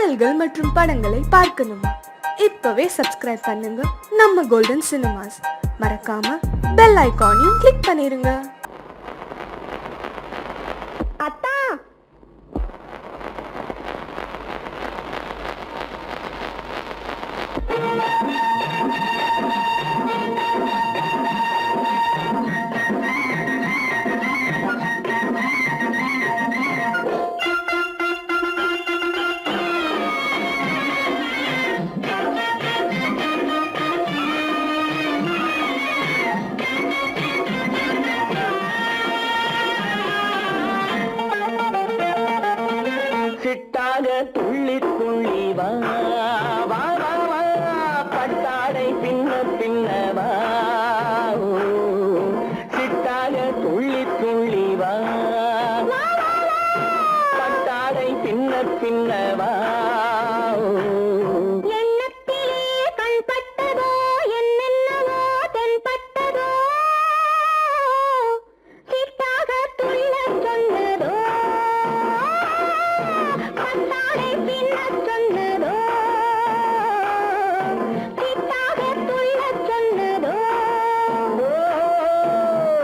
பாடல்கள் மற்றும் படங்களை பார்க்கணுமா? இப்பவே சப்ஸ்கிரைப் பண்ணுங்க நம்ம கோல்டன் சினிமாஸ். மறக்காம பெல் ஐகானையும் கிளிக் பண்ணிருங்க. அத்தா, சிட்டாக துள்ளி துள்ளி வா வா வா வா, பட்டாடை பின்ன பின்னவா, சிட்டாக துள்ளி துள்ளி வா, பட்டாடை பின்ன பின்னவா. எண்ணத்திலே கண்பட்டதோ என்னென்னவோ தென்பட்டதோ, சிட்டாக துள்ளச் சொன்னதோ, பட்டாடை பின்னச் சொன்னதோ, சிட்டாக துள்ளச் சொன்னதோ,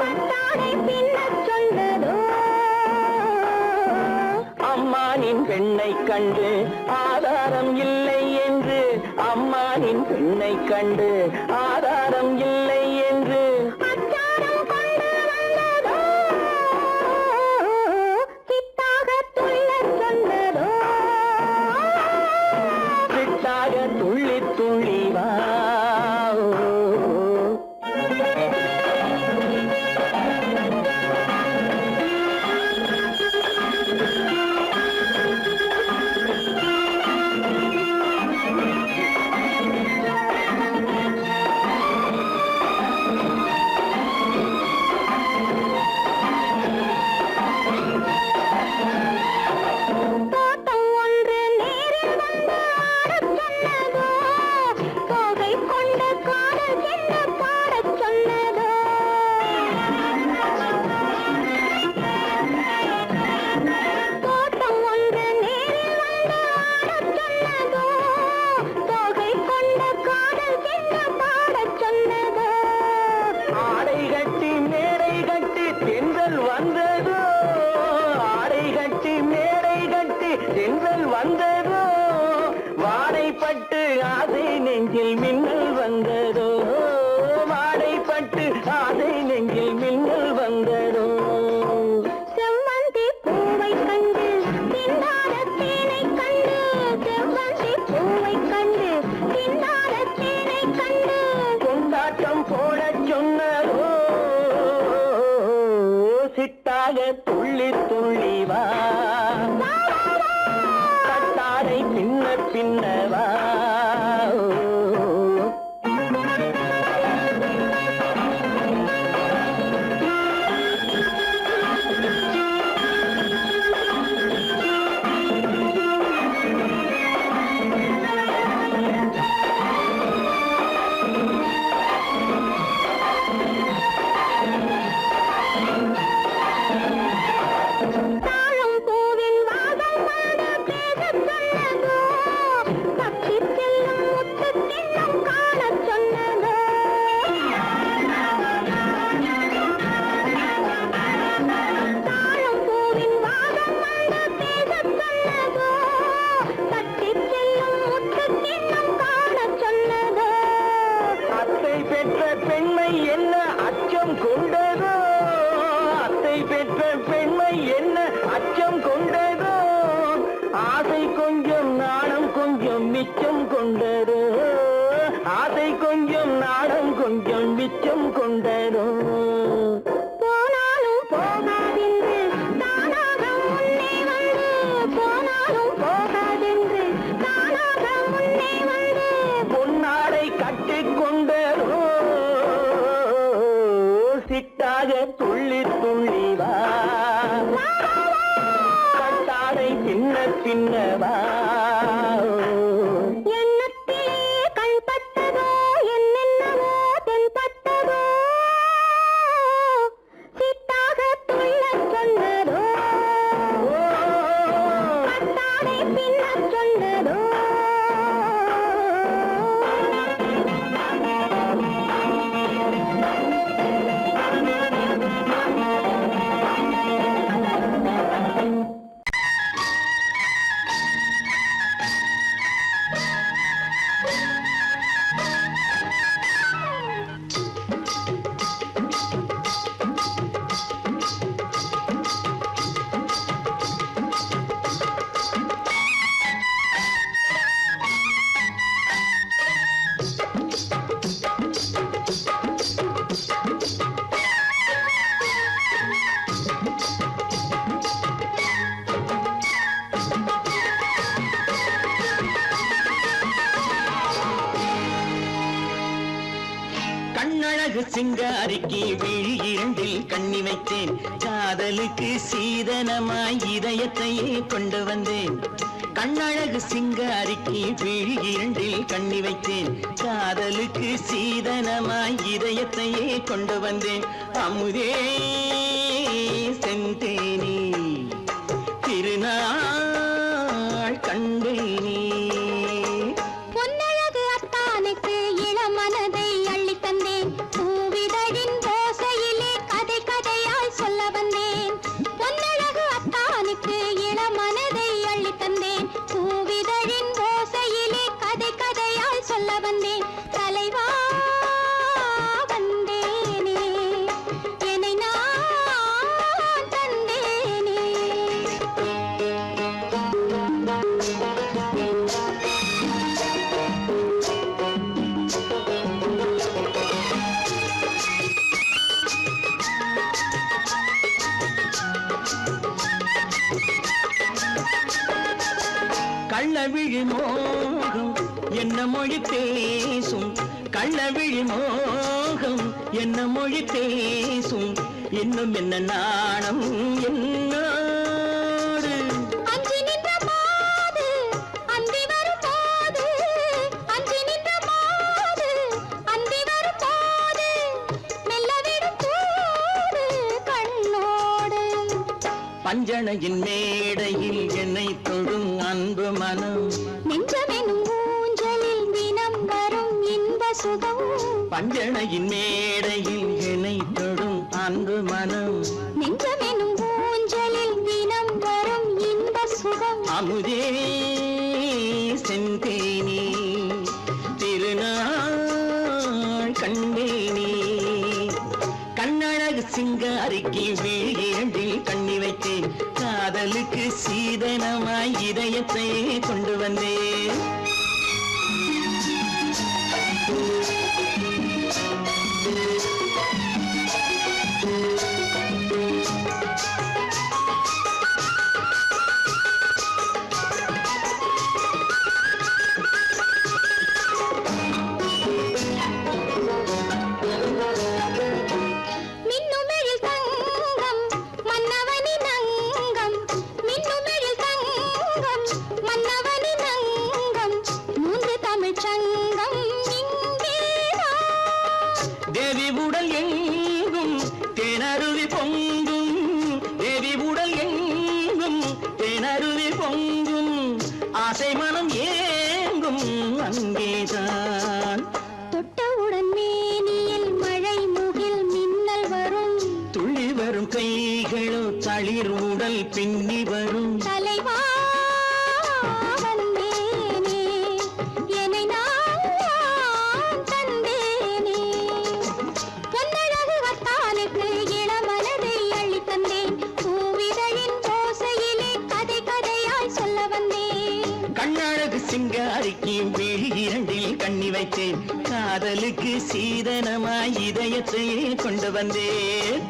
பட்டாடை பின்னச் சொன்னதோ. அம்மானின் பெண்ணை கண்டு ஆதாரம் இல்லை என்று, அம்மானின் பெண்ணை கண்டு ஆதாரம் இல்லை என்று, அச்சாரம் கொண்டு வந்ததோ, சிட்டாக துள்ளச் சொன்னதோ, சிட்டாக துள்ளி துள்ளி வா. தோட்டம் ஒன்று நேரில் வந்து ஆடச் சொன்னதோ, தோகை கொண்ட காதல் என்ன பாடச் சொன்னதோ, தோட்டம் ஒன்று நேரில் வந்து ஆடச் சொன்னதோ, தோகை கொண்ட காதல் என்ன பாடச் சொன்னதோ. ஆடை கட்டி மேடை கட்டி தென்றல் வந்ததோ, ஆடை கட்டி மேடை கட்டி தென்றல் வந்ததோ, வாடைப்பட்டு ஆசை நெஞ்சில் மின்னல் வந்ததோ, வாடைப்பட்டு ஆசை நெஞ்சில் மின்னல் வந்ததோ. செவ்வந்தி பூவை கண்டு திண்டாட தேனை கண்டு, செவ்வந்தி பூவை கண்டு திண்டாட தேனை கண்டு, கொண்டாட்டம் போடச் சொன்னதோ, சிட்டாக துள்ளி துள்ளி வா, கட்டாடை பின்ன பின்னவா. தாழம் பூவின் வாசம் வந்து பேசச் சொன்னதோ, தப்பிச் செல்லும் முத்துக் கிண்ணம் காணச் சொன்னதோ, தாழம் பூவின் வாசம் வந்து பேசச் சொன்னதோ, தப்பிச் செல்லும் முத்துக் கிண்ணம் காணச் சொன்னதோ. அத்தை பெற்ற பெண்மை என்ன அச்சம் கொண்டதோ, அத்தை பெற்ற பெண்மை என்ன அச்சம் கொண்டதோ, ஆசை கொஞ்சம் நாணம் கொஞ்சம் மிச்சம் கொண்டதோ, ஆசை கொஞ்சம் நாணம் கொஞ்சம் மிச்சம் கொண்டதோ. போனாலும் போகாதென்று தானாக முன்னே வந்து, போனாலும் போகாதென்று தானாக முன்னே வந்து, பொன்னாடை கட்டிக் கொண்டதோ, சிட்டாக துள்ளி துள்ளி வா, கட்டாடை பின்ன பின்னவா. எண்ணத்திலே கண்பட்டதோ என்னென்னவோ தென்பட்டதோ, கண்ணழகு சிங்காரிக்கு விழி இரண்டில் கண்ணி வைத்தேன் காதலுக்கு சீதனமாய் இதயத்தையே கொண்டு வந்தேன் கண்ணழகு சிங்காரிக்கு விழி இரண்டில் கண்ணி வைத்தேன் காதலுக்கு சீதனமாய் இதயத்தையே கொண்டு வந்தேன் அமுதே செந்தேனே திருநாள் கண்டேனே பொன்னழகு அத்தானுக்கு இளமனதை அள்ளி தந்தேன் பூவிதழின் ஓசையிலே கதை கதையாய் சொல்ல வந்தேன் பொன்னழகு அத்தானுக்கு இளமனதை அள்ளி தந்தேன் பூவிதழின் ஓசையிலே கதை கதையாய் சொல்ல வந்தேன் தலைவா வந்தேனே என்னை நான் தந்தேனே கள்ளவிழி மோகம் என்ன மொழி பேசும் கள்ளவிழி மோகம் என்ன மொழி பேசும் இன்னும் என்ன நாணம் என்னோடு அஞ்சி நின்ற மாது அந்தி வரும் போது அஞ்சி நின்ற மாது அந்தி வரும் போது மெல்ல விடும் தூது கண்ணோடு பஞ்சணையின் மேடையில் என்னை தொடும் அன்பு மனம் நெஞ்சமெனும் ஊஞ்சலில் தினம் வரும் இன்ப சுகம் பஞ்சணையின் மேடையில் என்னை தொடும் அன்பு மனம் நெஞ்சமெனும் ஊஞ்சலில் தினம் வரும் இன்ப சுகம் அமுதே செந்தேனே திருநாள் கண்டேனே கண்ணழகு சிங்காரிக்கு விழி இரண்டில் கண்ணி வைத்தேன் காதலுக்கு சீதனமாய் இதயத்தை கொண்டு வந்தேன் மின்னுமெழில் தங்கம் மன்னவனின் அங்கம் மின்னுமெழில் தங்கம் மன்னவனின் அங்கம் மூன்று தமிழ்ச் சங்கம் இங்கேதான் தேவி உடல் எங்கும் தேனருவி பொங்கும் தேவி உடல் எங்கும் தேனருவி பொங்கும் ஆசை மனம் ஏங்கும் அங்கேதான் தொட்டவுடன் மேனியில் மழை முகில் மின்னல் வரும் துள்ளி வரும் கைகளோ தளிர் உடல் பின்னி வரும் தலைவா வந்தேனே என்னை நான் தந்தேனே பொன்னழகு வத்தானுக்கு இளமனதை அள்ளி தந்தேன் பூவிதழின் ஓசையிலே கதை கதையாய் சொல்ல வந்தேன் கண்ணழகு சிங்காரிக்கு விழி இரண்டில் கண்ணி வைத்தேன் காதலுக்கு சீதனமாய் இதயத்தையே கொண்டு வந்தேன்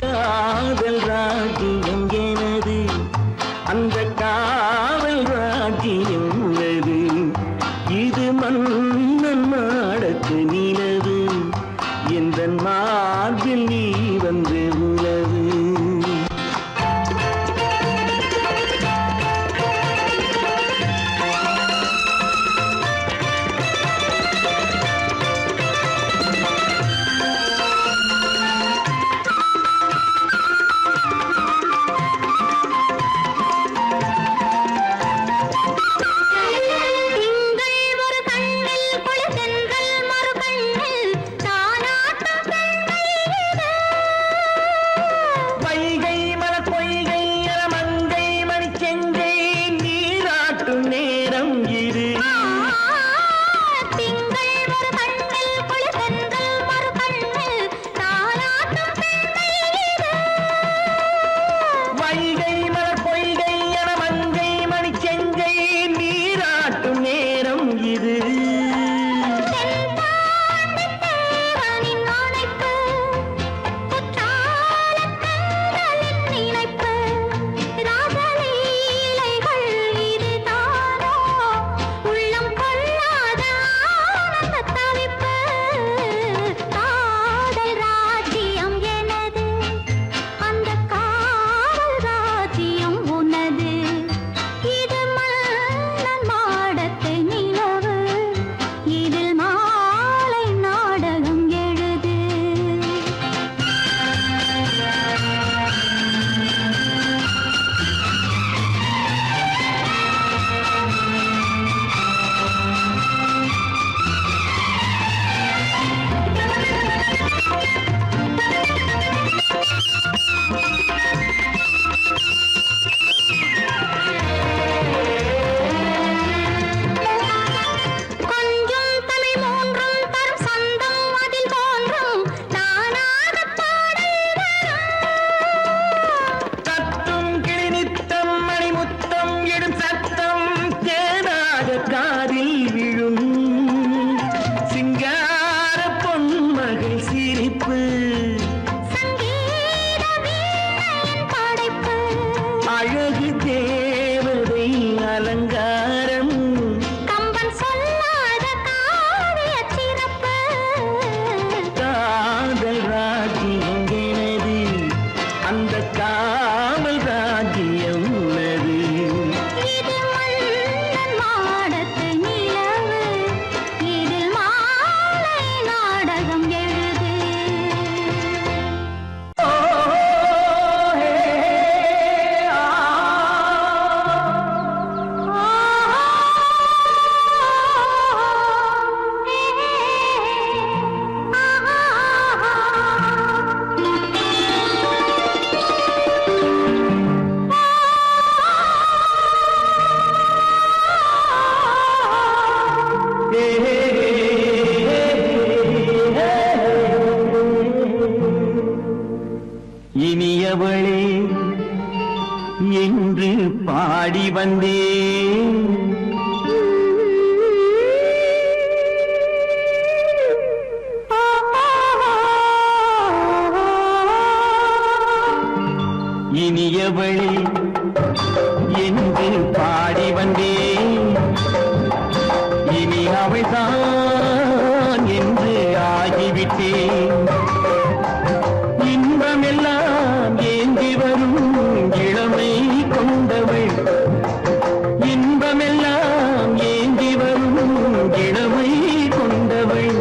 காதல் ராஜ்யம் எனது அந்த காவல் ராஜ்யம் உள்ளது இது மன்னன் மாடத்து நிலவு எந்த மார்பில் நீ வந்து உலவு திங்கள் ஒரு கண்ணில் குளிர்தென்றல் மறு கண்ணில் தானாட்டம் பெண்மையிட வைகை மலர் பொய்கை என மங்கை மணிச்செங்கை நீராட்டும் நேரம் இது திங்கள் ஒரு கண்ணில் குளிர்தென்றல் மறு கண்ணில் தானாட்டம் பெண்மையிட வைகை மலர் பொய்கை என மங்கை மணிச்செங்கை நீராட்டும் நேரம் இது தேவனின் அணைப்பு குற்றாலக் கண்களின் நினைப்பு ராசலீலைகள் இதுதானோ உள்ளம் கொள்ளாத ஆனந்தத் தவிப்பு காதல் ராஜ்யம் எனது அந்த காவல் ராஜ்யம் உனது இது மன்னன் மாடத்து நிலவு இதில் மாலை நாடகம் எழுது கொஞ்சம் தமிழ் மூன்றும் தரும் சந்தம் அதில் தோன்றும் நானாகப் பாடல் வரும் தத்தும் கிளி நித்தம் மணிமுத்தம் இடும் சத்தம் தேனாக காதில் விழும் சிங்கார பொன்மகள் சிரிப்பு சங்கீத வீணையின் படைப்பு அழகு தேவதை அலங்காரம் கம்பன் சொல்லாத காவியச் சிறப்பு காதல் ராஜ்யம் எனது அந்த காவல் ராஜ்யம் உள்ளது இது மன்னன் மாடத்து நிலவு இதில் மாலை நாடகம் எழுது இனியவளே என்று பாடி வந்தேன் இனியவளே என்று பாடி வந்தேன் இனி அவள்தான் என்று ஆகிவிட்டேன் இன்பமெல்லாம் ஏந்தி வரும் இளமை கொண்டவள் இன்பமெல்லாம் ஏந்தி வரும் இளமை கொண்டவள்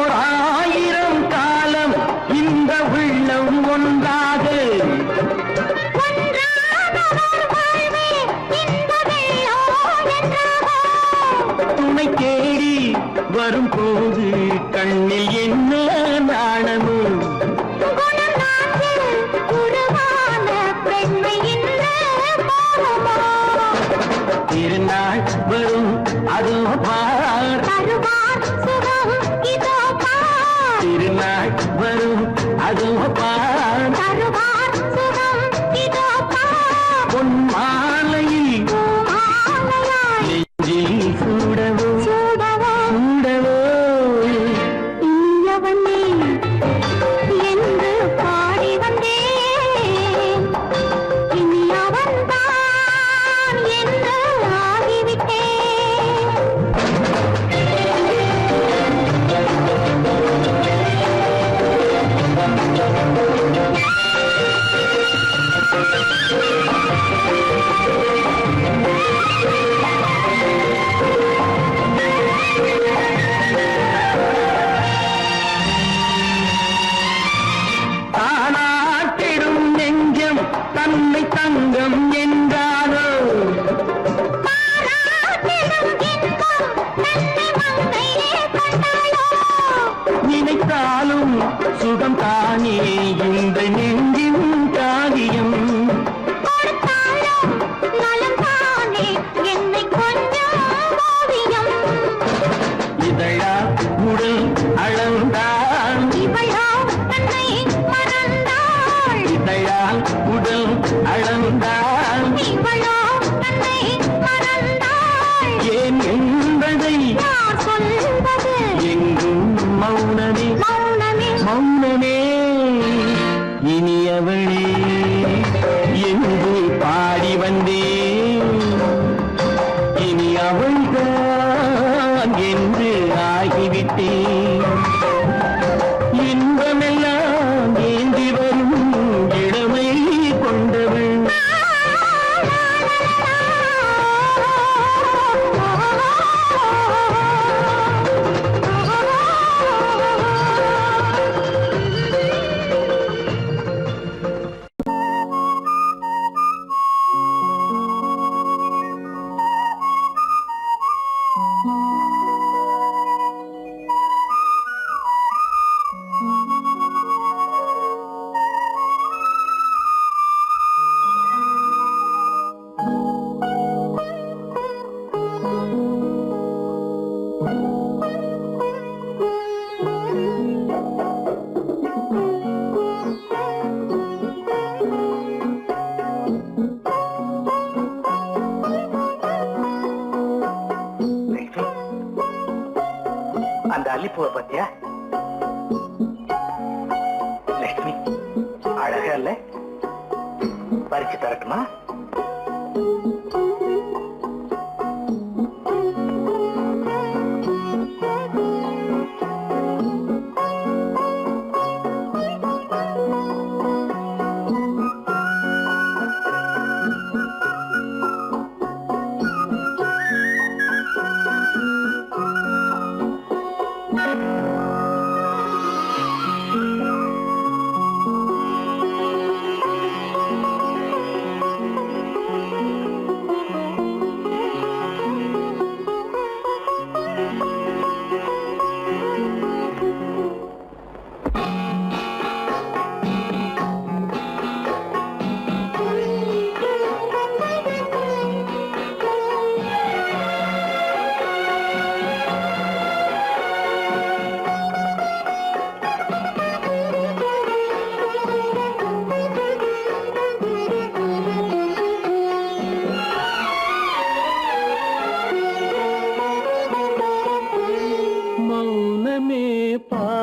ஓராயிரம் காலம் இந்த உள்ளம் ஒன்றாக துணை தேடி வரும்போது கண்ணில் என்ன நாணமோ திருநாள் வரும் அதோ பார் திருநாள் வரும் அதோ பார் பொன் மாலையில் நெஞ்சில் சூடவோ சூடவோ என்று பாடி வந்தேன் இனி அவன்தான் என்று ஆகிவிட்டேன் தானாட்டிடும் நெஞ்சம் தன்னை தங்கம் என்றாரோ நினைத்தாலும் சுகம் தானே இந்த நெஞ்சின் காரியம் இதழா உடல் அளந்தான் இதழால் உடல் அளந்தான் ஏன் என்பதை எங்கும் மௌனமே மௌனமே இனியவளே என்று பாடி வந்தேன் இனி அவள்தான் என்று ஆகிவிட்டேன் இன்பமெல்லாம் ஏந்தி வரும் இளமை கொண்டவள் அந்த அல்லிப்பூவை பத்தியா லட்சுமி அழகா இல்ல பறிச்சு தரட்டுமா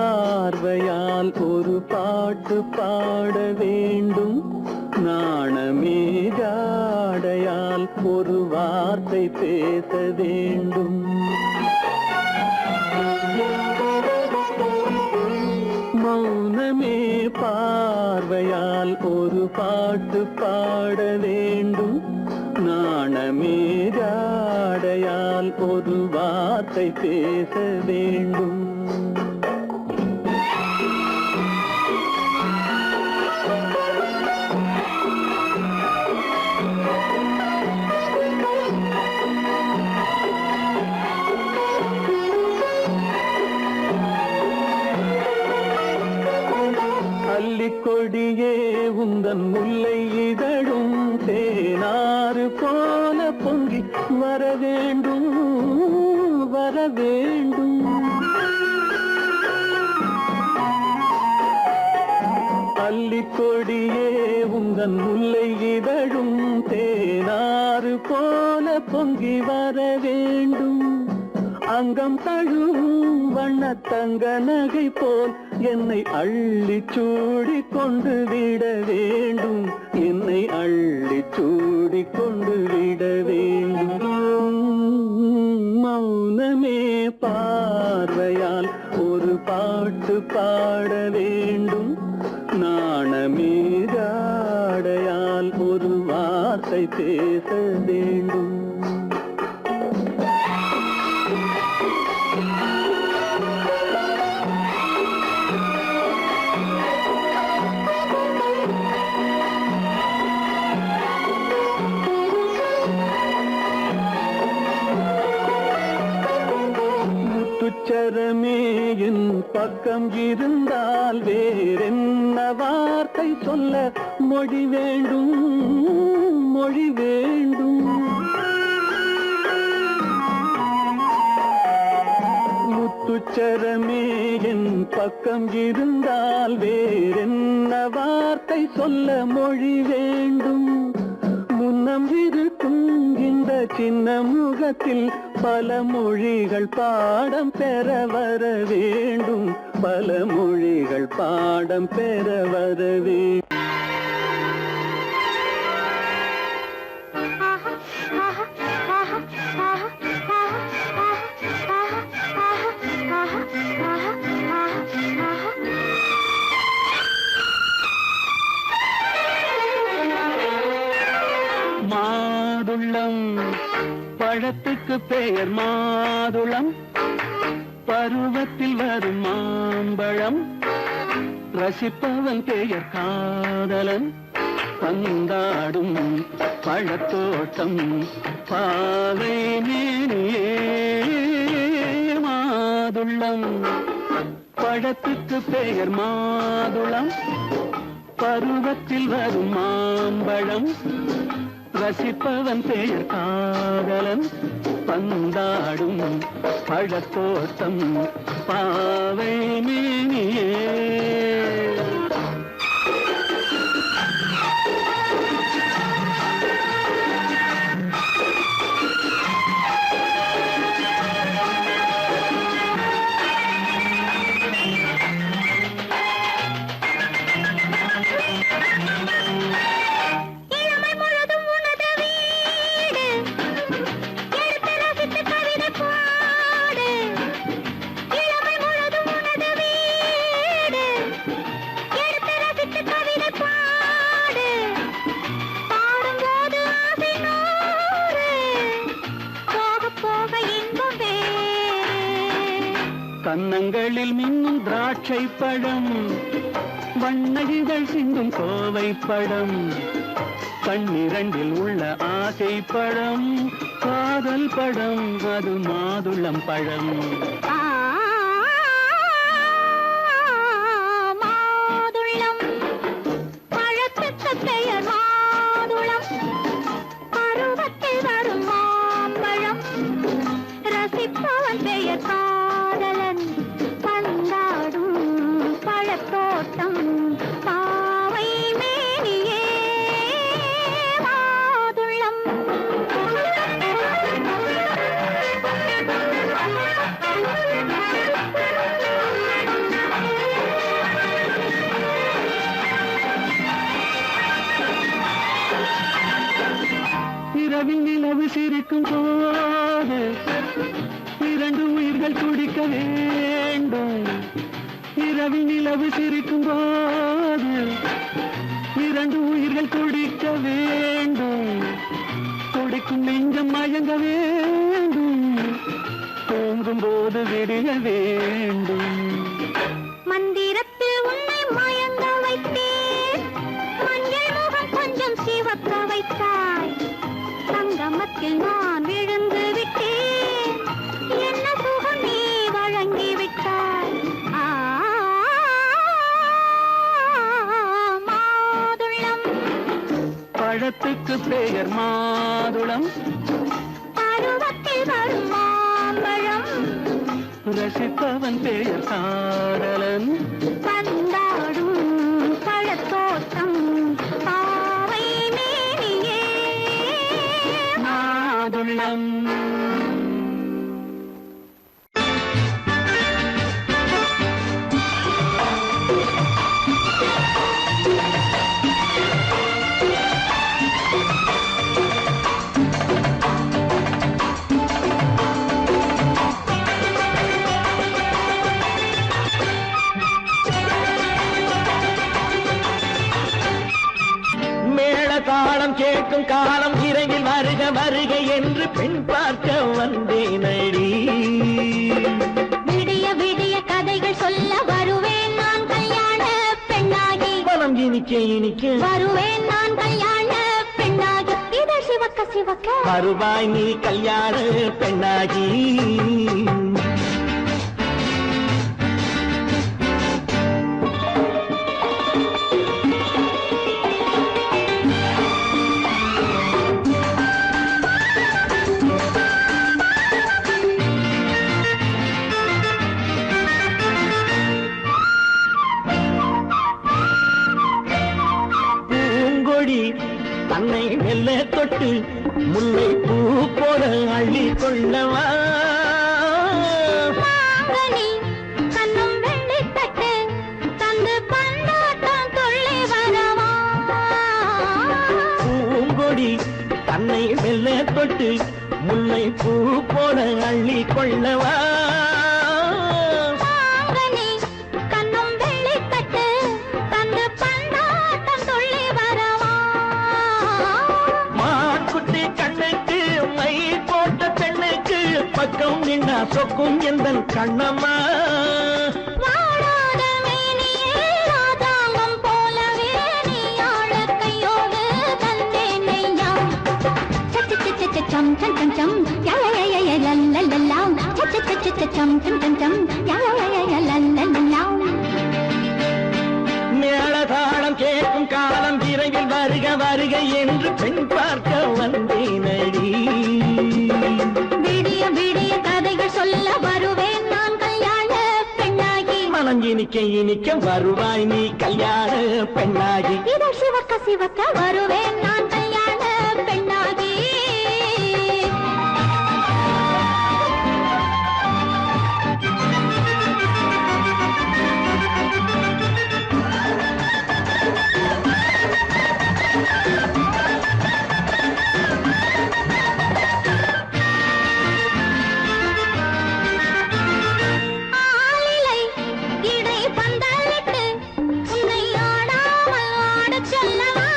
பார்வையால் ஒரு பாட்டு பாட வேண்டும் நாணமே ஜாடையால் ஒரு வார்த்தை பேச வேண்டும் மௌனமே பார்வையால் ஒரு பாட்டு பாட வேண்டும் நாணமே ஜாடையால் ஒரு வார்த்தை பேச வேண்டும் அல்லிக்கொடியே உந்தன் முல்லை இதழும் தேனாறு போல பொங்கி வர வேண்டும் வர வேண்டும். அல்லிக்கொடியே உந்தன் முல்லை இதழும் தேனாறு போல பொங்கி வர வேண்டும். அங்கம் தழுவும் வண்ணத்தங்க நகை போல் என்னை அள்ளி சூடி கொண்டு விட வேண்டும். என்னை அள்ளி சூடி கொண்டு விட வேண்டும். மௌனமே பார்வையால் ஒரு பாட்டு பாட வேண்டும். நாணமே ஜாடையால் ஒரு வார்த்தை பேச வேண்டும். முத்துச்சரமே என் பக்கம் இருந்தால் வேறென்ன வார்த்தை சொல்ல மொழி வேண்டும் மொழி வேண்டும். முத்துச்சரமே என் பக்கம் இருந்தால் வேறென்ன வார்த்தை சொல்ல மொழி வேண்டும். முன்னம் இருக்கும் இந்த சின்ன முகத்தில் பல மொழிகள் பாடம் பெற வர வேண்டும். பல மொழிகள் பாடம் பெற வர வேண்டும். மாதுளம் பழத்துக்கு பெயர் மாதுளம். பருவத்தில் வரும் மாம்பழம். ரசிப்பவன் பெயர் காதலன். பந்தாடும் பழத்தோட்டம் பாவை மேனியே. மாதுளம் பழத்துக்கு பெயர் மாதுளம். பருவத்தில் வரும் மாம்பழம். ரசிப்பவன் பெயர் காதலன். பந்தாடும் பழத்தோட்டம் பாவை மேனியே. கன்னங்களில் மின்னும் திராட்சை பழம். வண்ணகிகள் சிந்தும் கோவை பழம். கண்ணிரண்டில் உள்ள ஆசை பழம். காதல் பழம் அது மாதுளம் பழம். மாதுளம் பழத்துக்கு பெயர் மாதுளம். பருவத்தில் வரும் மாம்பழம். ரசிப்பவன் பெயர் காதலன். பந்தாடும் பழத்தோட்டம் பாவை மேனியே. மாதுளம் இரவில் நிலவு சிரிக்கும் போது இரண்டு உயிர்கள் துடிக்க வேண்டும். இரவில் நிலவு சிரிக்கும் போது இரண்டு உயிர்கள் துடிக்க வேண்டும். துடிக்கும் நெஞ்சம் மயங்க வேண்டும். தூங்கும் போது விடிய வேண்டும். மந்திரத்தில் உன்னை மயங்க வைத்தேன். மஞ்சள் முகம் கொஞ்சம் சிவக்க வைத்தாய். சங்கமத்தில் நான் விழுந்து விட்டேன். என்ன சுகம் நீ வழங்கி விட்டாய். பழத்துக்கு பெயர் மாதுளம், பருவத்தில் வரும் மாம்பழம், ரசிப்பவன் பெயர் காதலன். பந்தாடும் பழத்தோட்டம் பாவை மேனியே மாதுளம். தாளம் கேட்கும் காலம் விரைவில் வருக வருக என்று பெண் பார்க்க வந்தேனடி. விடிய விடிய கதைகள் சொல்ல வருவேன் நான் கல்யாண பெண்ணாகி. மனம் இனிக்க இனிக்க வருவேன் நான் கல்யாண பெண்ணாகி. இதை சிவக்க சிவக்க வருவாய் நீ கல்யாண பெண்ணாகி. தன்னை மெல்ல தொட்டு முல்லை பூ போல அள்ளி கொள்ளவா. மாங்கனி கண்ணும் வெள்ளி தட்டு தந்து பந்தாட்டம் துள்ளி வரவா. பூங்கொடி தன்னை மெல்ல தொட்டு முல்லை பூ போல அள்ளி கொள்ளவா. மாங்கனி கண்ணும் வெள்ளி தட்டு தந்து பந்தாட்டம் துள்ளி வரவா. மாக்குட்டி கண்ணுக்கு மை போட்ட பெண்ணுக்கு பக்கம் நின்னா சொக்கும் எந்தன் கண்ணம்மா. வாழாத மேனியே ராதாங்கம் போலவே நீ ஆழ கையோடு தந்தேன் நெய்யா. சச்ச சச்ச சச்சம் சம் சம் சம் யய லல்லல்லாம். சச்ச சச்ச சச்சம் சம் சம் சம் யய லல்லல்லாம். மேளதாளம் கேட்கும் காலம் விரைவில் வருக வருக என்று பெண் பார்க்க வந்தேனடி. விடிய விடிய கதைகள் சொல்ல வருவேன் நான் கல்யாண பெண்ணாகி. மனம் இனிக்க இனிக்க வருவாய் நீ கல்யாண பெண்ணாகி. இதை சிவக்க சிவக்க வருவேன் நான் கல்யாண பெண்ணாகி. ஆளிலை இடை பந்தலிட்டு உன்னை ஆடாமல் ஆடச் சொல்லவா.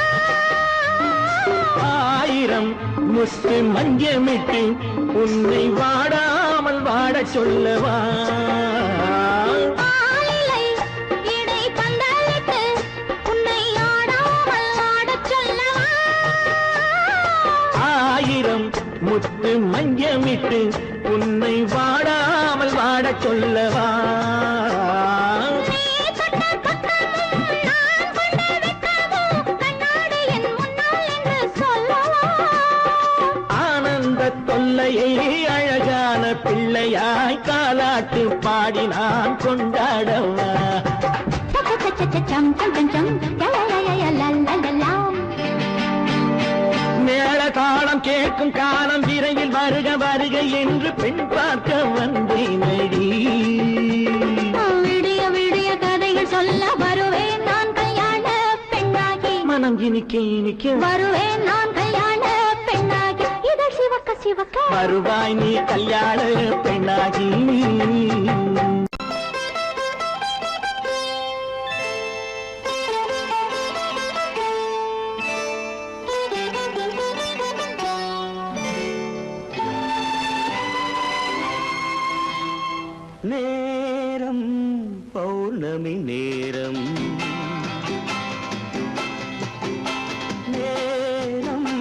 ஆயிரம் முத்து மஞ்சமிட்டு உன்னை வாடாமல் வாடச் சொல்லவா. ஆளிலை இடை பந்தலிட்டு உன்னை ஆடாமல் ஆடச் சொல்லவா. ஆயிரம் முத்து மஞ்சமிட்டு உன்னை வாடாமல் வாடச் சொல்லவா. நீ தொட்ட பக்கமும் நான் கொண்ட வெட்கமும் கண்ணாடி என் முன்னால் என்று சொல்லவா. ஆனந்த தொல்லையை அழகான பிள்ளையாய் காலாட்டு பாடி நான் கொண்டாடவா. சம் சம் சம் சம் யய லல்லல்லாம். மேளதாளம் கேட்கும் காலம் விரைவில் வருக வருக என்று பெண் பார்க்க வந்தேனடி. விடிய விடிய கதைகள் சொல்ல வருவேன் நான் கல்யாண பெண்ணாகி. மனம் இனிக்க இனிக்க வருவேன் நான் கல்யாண பெண்ணாகி. இதை சிவக்க சிவக்க வருவாய் நீ கல்யாண பெண்ணாகி. நேரம் பௌர்ணமி நேரம், நேரம்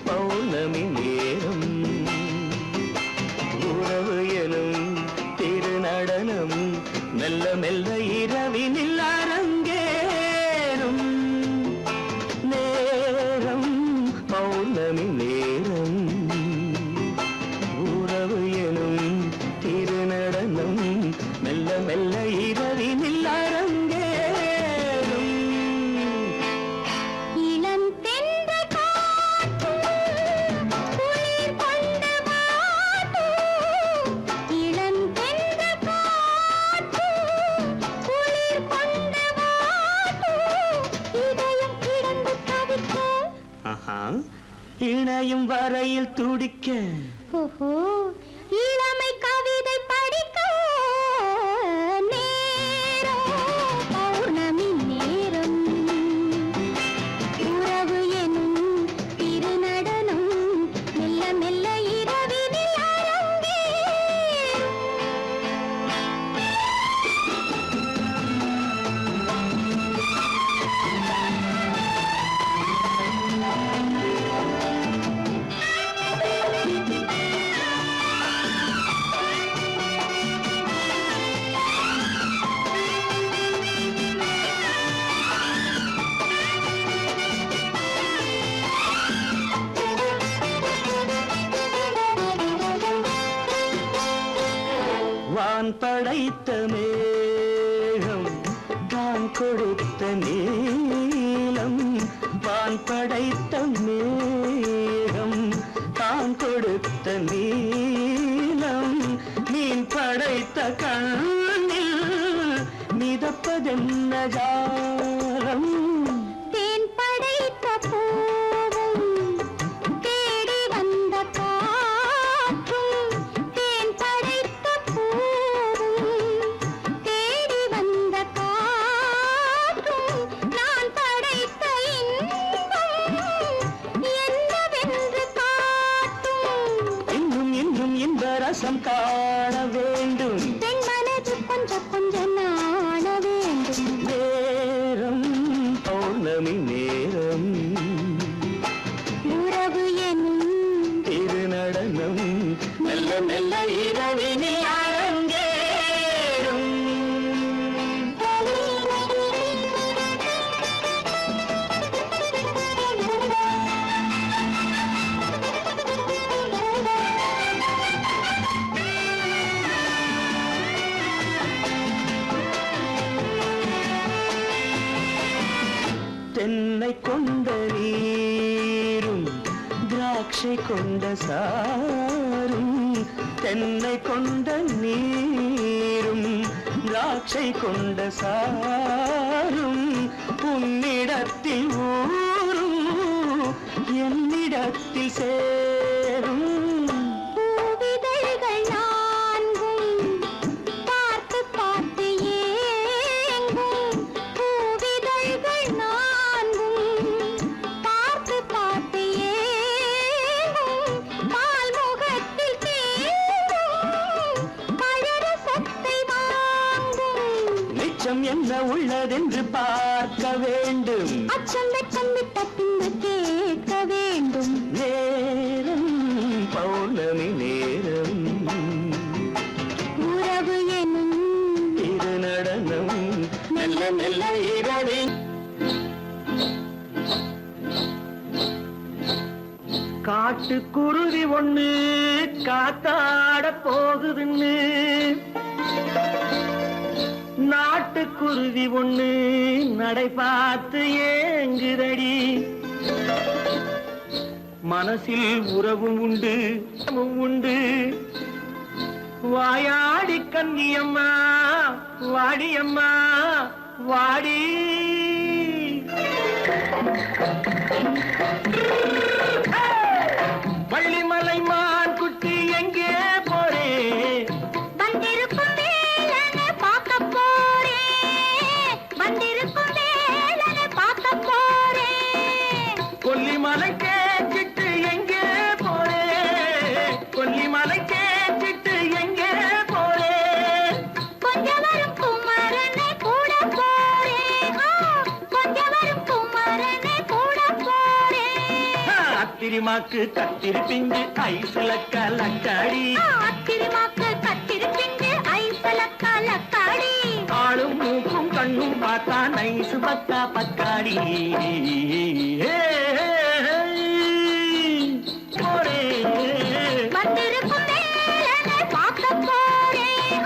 பௌர்ணமி நேரம், உறவு எனும் திருநடனம் மெல்ல மெல்ல இரவினில் அரங்கேறும். நேரம் இணையும் வரையில் துடிக்க ஓஹோ இளமை கவிதை படிக்க நேரம் பௌர்ணமி நேரம் உறவு எனும் திருநடனம் மெல்ல மெல்ல இரவினில் அரங்கேறும். வான் படைத்த மேகம் தான் கொடுத்த நீலம் வான் படைத்த மேகம் தான் கொடுத்த நீலம் மீன் படைத்த கண்ணில் மிதப்பதென்ன ஜாலம் தேன் படைத்த பூவும் தேடி வந்த காற்றும் தேன் படைத்த பூவும் தேடி வந்த காற்றும் நான் படைத்த இன்பம் என்னவென்று காட்டும். இன்னும் இன்னும் இந்த ரசம் காண வேண்டும் பெண் மனது கொஞ்சம் கொஞ்சம் நாண வேண்டும். நேரம் பௌர்ணமி நேரம் உறவு எனும் திருநடனம் மெல்ல மெல்ல இரவினில் அரங்கேறும். தென்னை கொண்ட நீரும் திராட்சை கொண்ட சாரும் தென்னை கொண்ட நீரும் திராட்சை கொண்ட சாரும் உன்னிடத்தில் ஊரும் என்னிடத்தில் சேரும் பூவிதழ்கள் நான்கும் பார்த்து பார்த்து ஏங்கும். பூவிதழ்கள் நான்கும் பார்த்து பார்த்து ஏங்கும். பால்முகத்தில் தேங்கும் பழரசத்தை வாங்கும். நிச்சம் என்ன உள்ளதென்று பார்க்க வேண்டும் அச்சம் வெச்சம் விட்ட பின்பு கேட்க வேண்டும். நேரம் பௌர்ணமி நேரம் உறவு எனும் திருநடனம் மெல்ல மெல்ல இரவின் காட்டுக்குருவி ஒண்ணு காத்தாட போகுதுன்னு நாட்டுக்குருவி ஒண்ணு நடை பார்த்து ஏங்குதடி மனசில் உறவும் உண்டு உண்டு வாயாடி கன்னியம்மா வாடியம்மா வாடி வள்ளிமலை மான் குட்டி எங்கே போறே வந்திருக்கும் வேலனை பார்க்க போறேன். வந்திருக்கும் வேலனை பார்க்க போறேன். கொல்லிமலை கேச்சிட்டு எங்கே போறே கொல்லிமலை கேச்சிட்டு எங்கே போறே கொஞ்சம் வரும் குமரனை கூட போறேன். கொஞ்சம் வரும் குமரனை கூட போறேன். அத்திரிமாக்கு கத்திருப்பிங்கு ஐசுல கலக்காடி அத்திரிமாக்கு கத்திருப்பிங்கு ஐசலக்கா லக்காடி. ஆளும் மூக்கும் கண்ணும் பார்த்தா நைசு பக்கா பக்காடி போறே வந்திருக்கும் வேலனை பார்க்க போறேன்.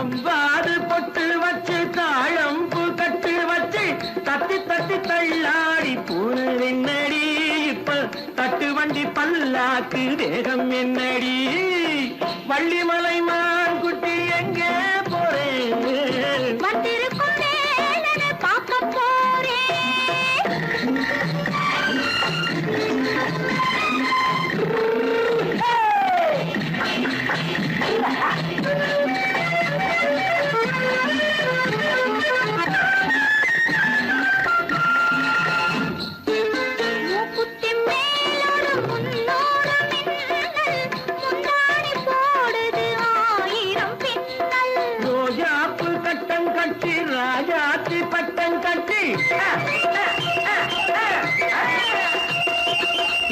கவ்வாது பொட்டு வச்சு தாழம்பு கட்டு வச்சு தத்தி தத்தி தள்ளாடி பூனடி இப்ப தட்டு வண்டி பல்லாக்கு வேகம் என்னடி வள்ளிமலை மான் குட்டி எங்கே போறேன் வந்திருக்கும் வேலனை பார்க்க போறேன். மூக்குத்தி மேலோடு முன்னோடு மின்னல், முந்தாணி போடுது 1000 பின்னல். ரோஜாப்பு கட்டம் கட்டி ராஜாத்தி பட்டம் கட்டி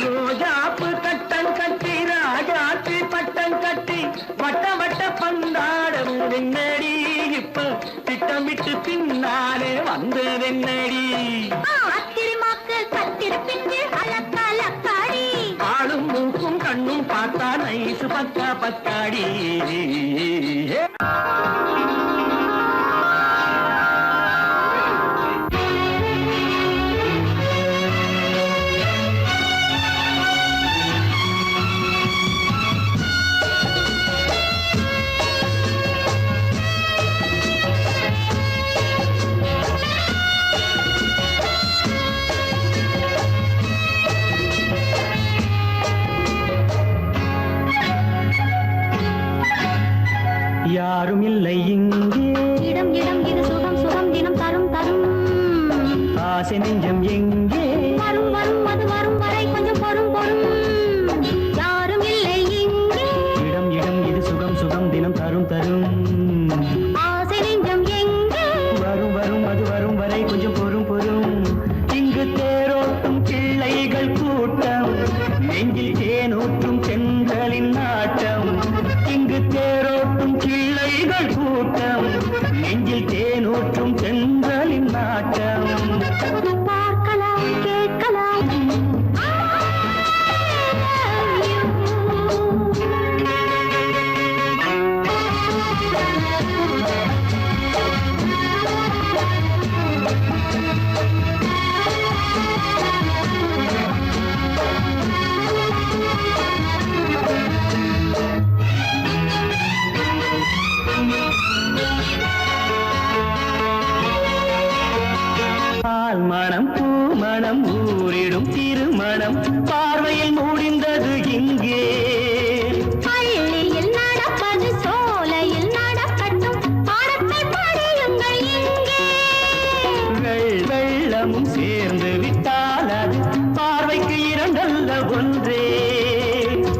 ரோஜாப்பு கட்டம் கட்டி ராஜாத்தி பட்டம் கட்டி வட்ட வட்ட பந்தாடம் என்னடி இப்ப திட்டமிட்டு பின்னாலே வந்து என்னடி ஆத்திரமாக்கு கத்திருப்பிஞ்சு அலக்காடி. ஆளும் மூக்கும் கண்ணும் பார்த்தா நைசு பக்கா பக்காடி யாரும் இல்லை இங்கே இடம் இடம் இது சுகம் சுகம் தினம் தரும் தரும். ஆசை நெஞ்சம் எங்கே வரும் வரும் அது வரும் வரை கொஞ்சம் பொறும் பொறும். யாரும் இல்லை இங்கே இடம் இடம் இது சுகம் சுகம் தினம் தரும் தரும் ஆசை நெஞ்சம் எங்கே வரும் வரும் அது வரும் வரை கொஞ்சம் பொறும் பொறும் இங்கு தேரோட்டும் பிள்ளைகள் கூட்டம் நெஞ்சில் தேனூற்றும் பெண்களின் நாட்டம் இங்கு தேரோட்டும் பிள்ளைகள் கூட்டம் நெஞ்சில் தேனூற்றும் பெண்களின் நாட்டம் பார்க்கலாம் கேட்கலாம். பால் மணம் பூ மணம் ஊரிடும் திருமணம் பார்வையில் முடிந்தது இங்கே பள்ளியில் நடப்பது சோலையில் நடக்கட்டும், பாடத்தை படியுங்கள் இங்கே. வெள்ளமும் சேர்ந்து விட்டால் அது பார்வைக்கு இரண்டல்ல ஒன்றே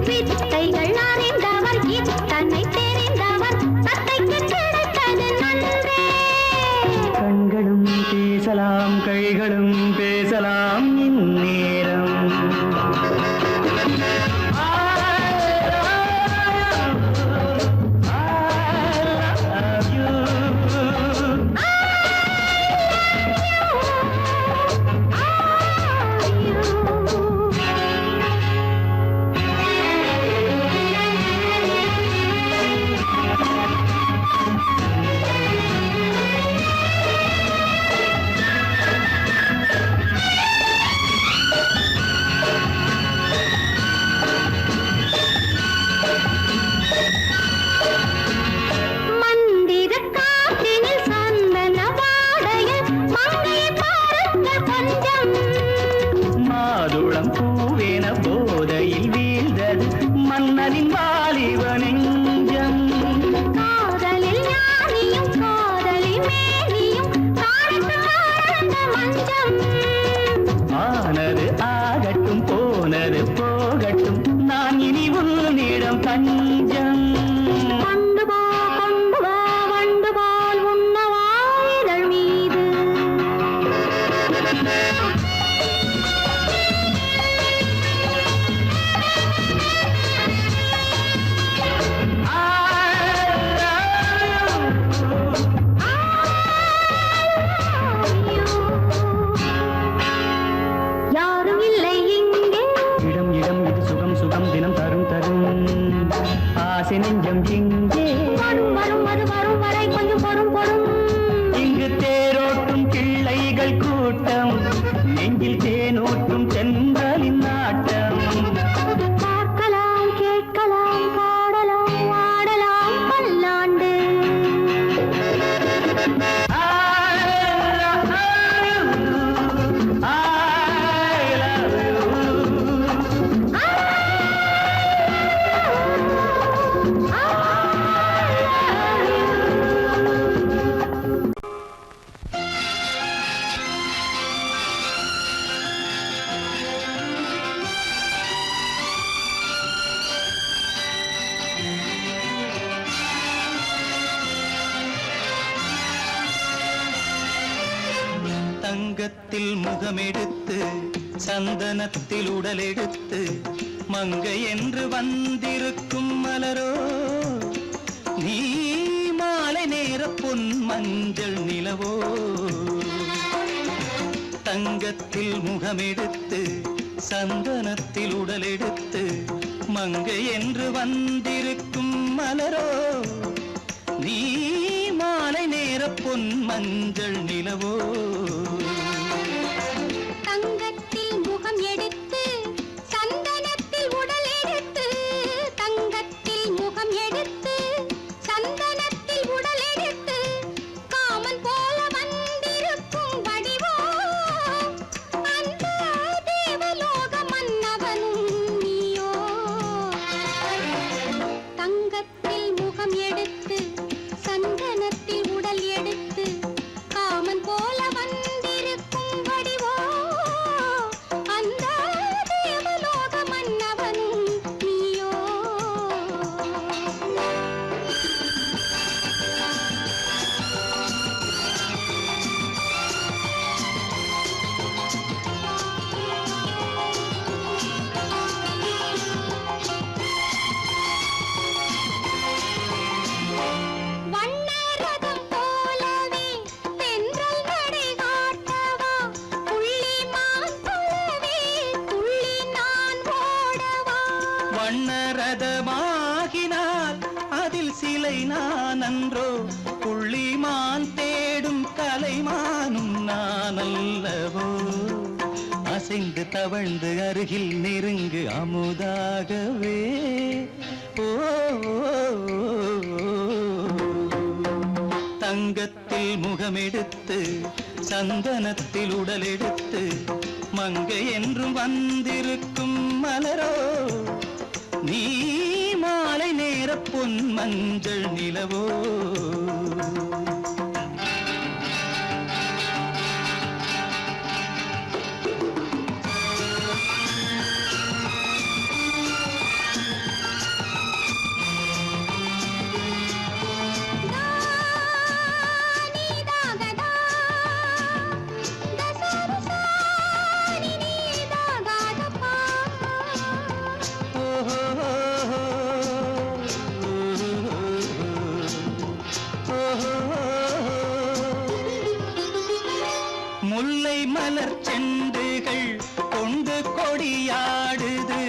வித்தைகள் அறிந்தவர் இத்தனை தெரிந்தவர் தத்தைக்கு கிடைத்தது நன்றே. கண்களும் பேசலாம் கைகளும் பேசலாம் இந்நேரம் மந்திர காற்றினில் சந்தன வாடையில் மங்கையை பாருங்கள் கொஞ்சம். மாதுளம் பூவேன போதையில் வீழ்ந்தது மன்னனின் வாலிப நெஞ்சம் காதலில் ஞானியும் காதலி மேனியும் காணித்து காணந்த மஞ்சம். ஆனது ஆகட்டும் போனது போகட்டும் நான் இனி உன்னிடம் தஞ்சம் கொண்டு வா வண்டு போல் உண்ணவா இதழ் மீது. யாரும் இல்லை இங்கே இடம் இடம் இது சுகம் சுகம் தினம் தரும் தரும் ஆசை நெஞ்சம் இங்கே வரும் வரும் அது வரும் வரை நெஞ்சில் தேனூற்றும் சென்றலின் நாட்டம் பார்க்கலாம் கேட்கலாம் பாடலாம் ஆடலாம் பல்லாண்டு தங்கத்தில் முகமெடுத்து சந்தனத்தில் உடலெடுத்து மங்கை என்று வந்திருக்கும் மலரோ நீ மாலை நேர பொன் மஞ்சள் நிலவோ தங்கத்தில் முகமெடுத்து சந்தனத்தில் உடலெடுத்து மங்கை என்று வந்திருக்கும் மலரோ நீ மாலை நேர பொன் மஞ்சள் நிலவோ தங்கத்தில் முகம் எடுத்து சந்தனத்தில் உடல் எடுத்து தங்கத்தில் முகம் எடுத்து சந்தனத்தில் உடல் எடுத்து காமன் போல வந்திருக்கும் வடிவோ அந்த தேவலோக மன்னவனும் நீயோ தங்கத்தில் முகம் எடுத்து சந்தனத்தில் உடல் எடுத்து காமன் போல வந்திருக்கும் வடிவோ அந்த தேவலோக மன்னவனும் நீயோ வண்ணரதம் போலவே தென்றல் நடை காட்டவா புள்ளிமான் போலவே துள்ளி நான் ஓடவா வண்ணரதமாகினால் அதில் சிலை நான் அன்றோ புள்ளிமான் தேடும் கலைமானும் நான் அல்லவோ அசைந்து தவழ்ந்து அருகில் நெருங்கு அமுதாகவே ஓ தங்கத்தில் முகமெடுத்து சந்தனத்தில் உடலெடுத்து மங்கை என்றும் வந்திருக்கும் மலரோ நீ மாலை நேர பொன் மஞ்சள் நிலவோ நீதாகதா தசரசா நீதாகதப்பா முல்லை மலர் செண்டுகள் கொண்டு கொடியாடுது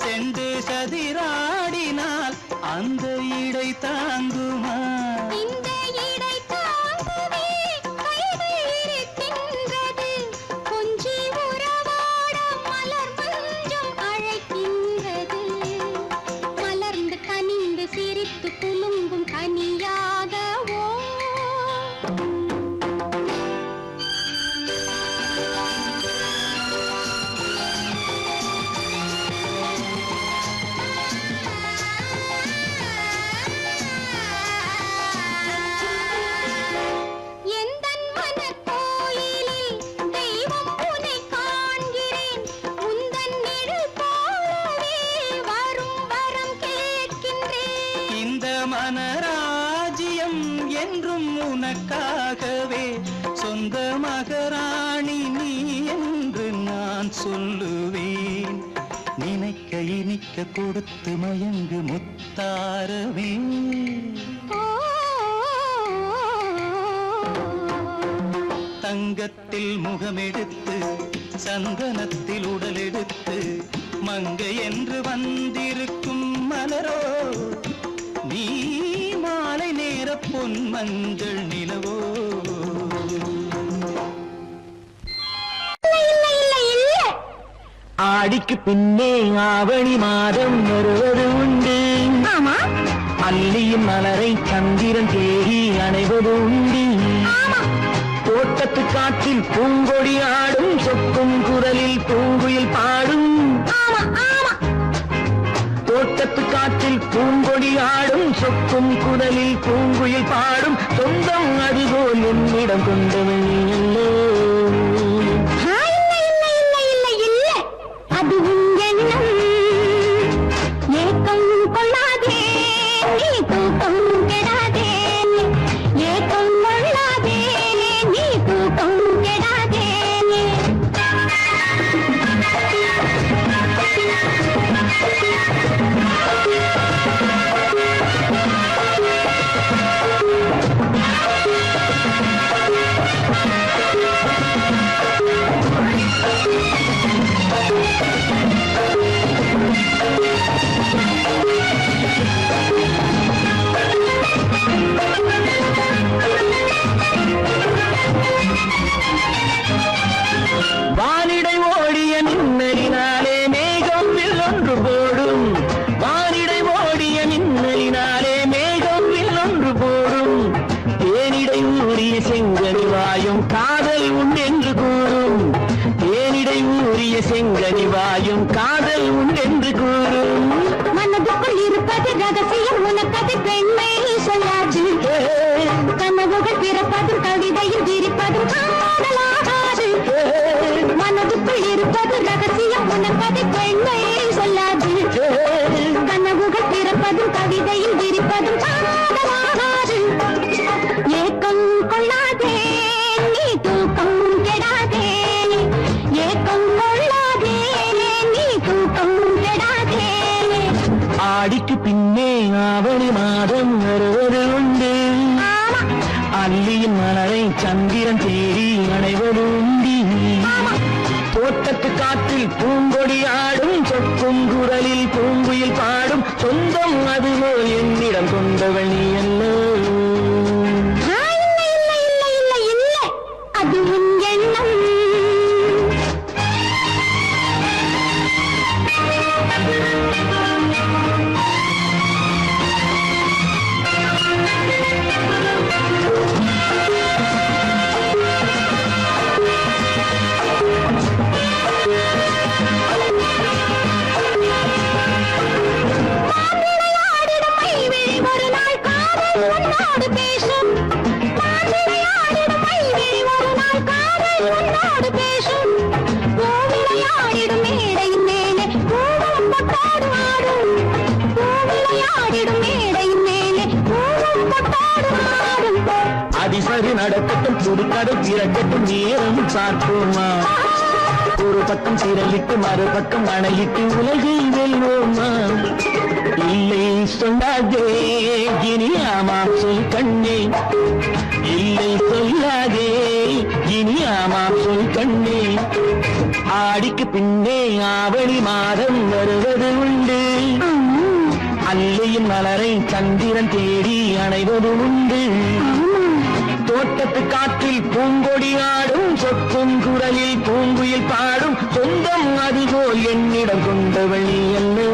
செண்டு சதிராடினால் அந்த இடை தாங்குமா இந்த இடை தாங்கவே கைகள் இருக்கின்றது கொஞ்சி உறவாட மலர் மஞ்சம் அழைக்கின்றது மலர்ந்து கனிந்து சிரித்து குலுங்கும் கனியாகவோ எந்தன் மனக்கோயிலில் தெய்வம் உன்னை காண்கிறேன் உந்தன் நிழல் போலவே வரும் வரம் கேட்கின்றேன் இந்த மனராஜ்யம் என்றும் உனக்காகவே சொந்த மகராணி நீ என்று நான் சொல்லுவேன் நினைக்க இனிக்க கொடுத்து மயங்கு முத்தாரவே தங்கத்தில் முகமெடுத்து சந்தனத்தில் உடலெடுத்து மங்கை என்று வந்திருக்கும் மலரோ நீ மாலை நேர பொன் மஞ்சள் நிலவோ இல்லை இல்லை இல்லை ஆடிக்கு பின்னே ஆவணி மாதம் வருவது உண்டு. ஆமா அல்லியின் மலரை சந்திரன் தேடி அணைவது உண்டு. தோட்டத்து காற்றில் பூங்கொடி ஆடும், சொக்கும் குரலில் பூங்குயில் பாடும். ஆமா ஆமா தோட்டத்து காற்றில் பூங்கொடி ஆடும், சொக்கும் குரலில் பூங்குயில் பாடும். சொந்தம் அதுபோல் என்னிடம் கொண்டவள் நீ அல்லோ. இல்லை இல்லை இல்லை இல்லை இல்லை அது உன் எண்ணம். ஏக்கம் கொள்ளாதே நீ தூக்கம் கெடாதே. ஏக்கம் கொள்ளாதே நீ தூக்கம் கெடாதே. வானிடை ஓடிய மின்னலினாலே மேகம் வில்லொன்று போடும். வானிடை ஓடிய மின்னலினாலே மேகம் வில்லொன்று போடும். தேனிடை ஊறிய செங்கனி வாயும் காதல் உண்டென்று கூறும். தேனிடை ஊறிய செங்கனி வாயும் காதல் உண்டென்று கூறும். மனதுக்குள் இருப்பது ரகசியம், உனக்கது பெண்மை சொல்லாது. கனவுகள் பிறப்பதும் கவிதையில் விரிப்பதும் காதலாகாது. மனதுக்குள் இருப்பது ரகசியம், உனக்கது பெண்மை சொல்லாது. கனவுகள் பிறப்பதும் கவிதையில் விரிப்பதும் காதலாகாது. ஏக்கம் கொள்ளாதே நீ தூக்கம் கெடாதே. ஏக்கம் கொள்ளாதே நீ தூக்கம் கெடாதே. ஆடிக்கு பின்னே ஆவணி மாதம் வருவது உண்டு. அல்லியின் மலரை சந்திரன் தேடி அணைவது உண்டு. தோட்டத்து காற்றில் பூங்கொடி ஆடும், சொக்கும் குரலில் பூங்குயில் பாடும். சொந்தம் அதுபோல் என்னிடம் கொண்டவள் நீ அல்லோ. இல்லை இல்லை இல்லை இல்லை இல்லை அது உன் எண்ணம். மாவிளையாடிடும் மைவிழி ஒரு நாள் காதல் உன்னோடு பேசும். மாவிளையாடிடும் மைவிழி ஒரு நாள் காதல் உன்னோடு பேசும். பூவிளையாடிடும் மேடையின் மேலே பூவும் பொட்டாடு ஆடும். பூவிளையாடிடும் மேடையின் மேலே பூவும் பொட்டாடு ஆடும். அதிசரி நடக்கட்டும், புதுக்கடை திறக்கட்டும், நேரம் பார்ப்போமா. ஒரு பக்கம் திரளிட்டு மறுபக்கம் அணையிட்டு உலகை வெல்வோமா. இல்லை சொல்லாதே இனி ஆமாம் சொல் கண்ணே. இல்லை சொல்லாதே இனி ஆமாம் சொல் கண்ணே. ஆடிக்கு பின்னே ஆவணி மாதம் வருவது உண்டு. அல்லியின் மலரை சந்திரன் தேடி அணைவது உண்டு. தோட்டத்து காற்றில் பூங்கொடி ஆடும், சொக்கும் குரலில் பூங்குயில் பாடும். சொந்தம் அதுபோல் என்னிடம் கொண்டவள் நீ அல்லோ.